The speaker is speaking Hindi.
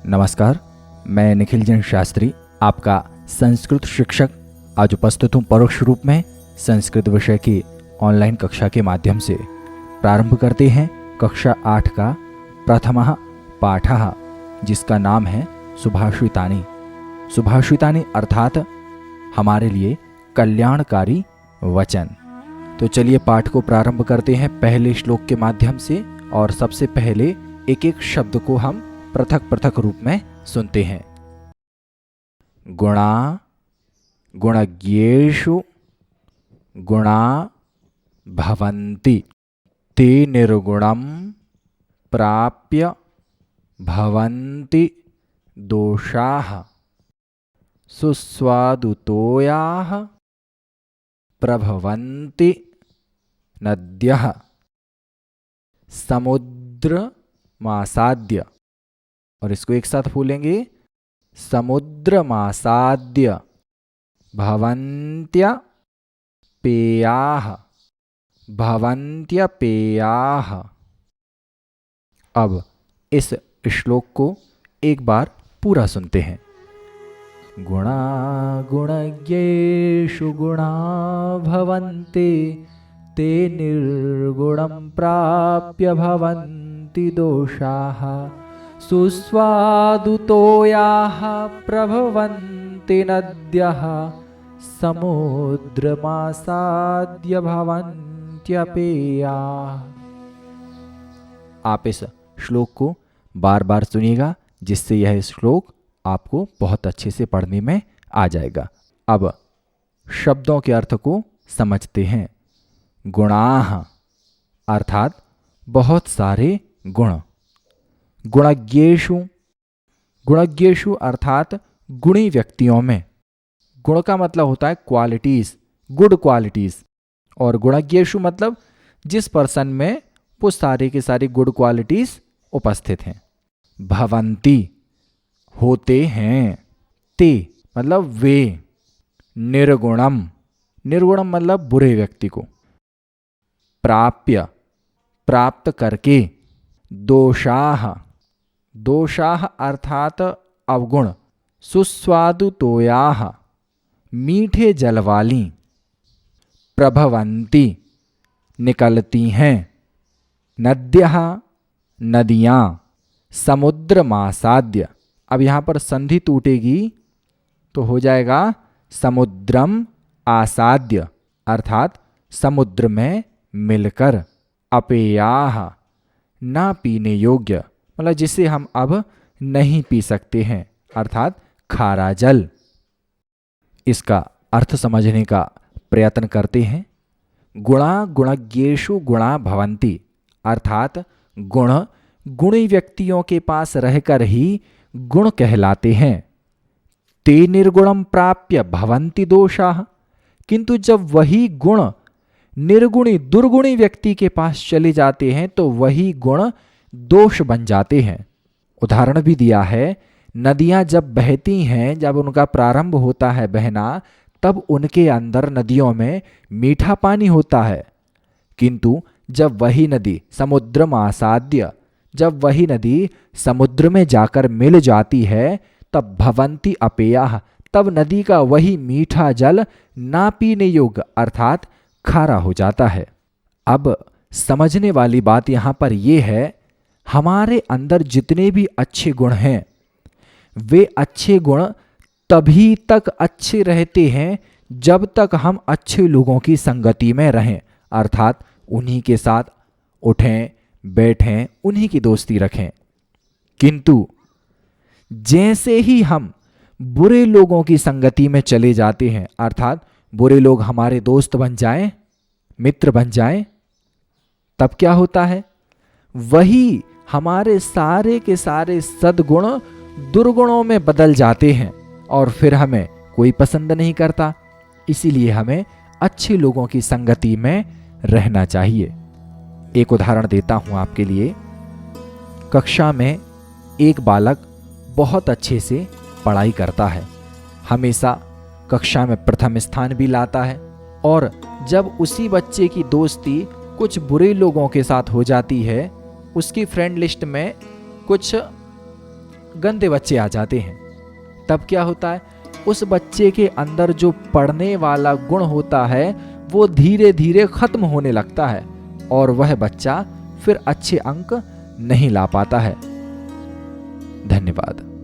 नमस्कार, मैं निखिल जैन शास्त्री, आपका संस्कृत शिक्षक। आज उपस्थित हूँ परोक्ष रूप में संस्कृत विषय की ऑनलाइन कक्षा के माध्यम से। प्रारंभ करते हैं कक्षा 8 का प्रथमः पाठः, जिसका नाम है सुभाषितानि। सुभाषितानि अर्थात हमारे लिए कल्याणकारी वचन। तो चलिए पाठ को प्रारंभ करते हैं पहले श्लोक के माध्यम से, और सबसे पहले एक एक शब्द को हम पृथक पृथक रूप में सुनते हैं। गुणा गुणज्ञेषु गुणा भवन्ति, ते निर्गुणं प्राप्य भवन्ति दोषाः, सुस्वादुतोयाः प्रभवन्ति नद्यः, समुद्रमासाद्य। और इसको एक साथ बोलेंगे, समुद्रमासाद्य भवन्त्य पेयाः, भवन्त्य पेयाः। अब इस श्लोक को एक बार पूरा सुनते हैं। गुणा गुणज्ञेषु गुणा भवन्ति, ते निर्गुणं प्राप्य भवन्ति दोषाः, सुस्वादुतोयाः प्रभवन्ति नद्यः, समुद्रमासाद्य भवन्त्यपेयाः। आप इस श्लोक को बार बार सुनिएगा, जिससे यह श्लोक आपको बहुत अच्छे से पढ़ने में आ जाएगा। अब शब्दों के अर्थ को समझते हैं। गुणाः अर्थात बहुत सारे गुण। गुणज्ञेषु, गुणज्ञेषु अर्थात गुणी व्यक्तियों में। गुण का मतलब होता है क्वालिटीज, गुड क्वालिटीज, और गुणज्ञेषु मतलब जिस पर्सन में वो सारे के सारे गुड क्वालिटीज उपस्थित हैं। भवन्ति होते हैं, ते मतलब वे, निर्गुणम, निर्गुणम मतलब बुरे व्यक्ति को, प्राप्य प्राप्त करके, दोषाः, दोषाः अर्थात अवगुण, सुस्वादुतोयाः मीठे जल वाली, प्रभवन्ति निकलती हैं, नद्यः नदियाँ, समुद्रमासाद्य। अब यहाँ पर संधि टूटेगी तो हो जाएगा समुद्रम आसाद्य, अर्थात समुद्र में मिलकर, अपेयाः ना पीने योग्य, मतलब जिसे हम अब नहीं पी सकते हैं, अर्थात खारा जल। इसका अर्थ समझने का प्रयत्न करते हैं। गुणा गुणज्ञेषु गुणा भवन्ति अर्थात गुण गुणी व्यक्तियों के पास रहकर ही गुण कहलाते हैं। ते निर्गुणम प्राप्य भवन्ति दोषाः, किंतु जब वही गुण निर्गुणी दुर्गुणी व्यक्ति के पास चले जाते हैं तो वही गुण दोष बन जाते हैं। उदाहरण भी दिया है, नदियां जब बहती हैं, जब उनका प्रारंभ होता है बहना, तब उनके अंदर नदियों में मीठा पानी होता है, किंतु जब वही नदी समुद्रमासाद्य, जब वही नदी समुद्र में जाकर मिल जाती है, तब भवन्ति अपेयाः, तब नदी का वही मीठा जल ना पीने योग्य अर्थात खारा हो जाता है। अब समझने वाली बात यहाँ पर यह है, हमारे अंदर जितने भी अच्छे गुण हैं, वे अच्छे गुण तभी तक अच्छे रहते हैं जब तक हम अच्छे लोगों की संगति में रहें, अर्थात उन्हीं के साथ उठें बैठें, उन्हीं की दोस्ती रखें। किंतु जैसे ही हम बुरे लोगों की संगति में चले जाते हैं, अर्थात बुरे लोग हमारे दोस्त बन जाएं, मित्र बन जाएं, तब क्या होता है, वही हमारे सारे के सारे सद्गुण दुर्गुणों में बदल जाते हैं और फिर हमें कोई पसंद नहीं करता। इसीलिए हमें अच्छे लोगों की संगति में रहना चाहिए। एक उदाहरण देता हूं आपके लिए। कक्षा में एक बालक बहुत अच्छे से पढ़ाई करता है, हमेशा कक्षा में प्रथम स्थान भी लाता है, और जब उसी बच्चे की दोस्ती कुछ बुरे लोगों के साथ हो जाती है, उसकी फ्रेंड लिस्ट में कुछ गंदे बच्चे आ जाते हैं। तब क्या होता है, उस बच्चे के अंदर जो पढ़ने वाला गुण होता है वो धीरे धीरे खत्म होने लगता है और वह बच्चा फिर अच्छे अंक नहीं ला पाता है। धन्यवाद।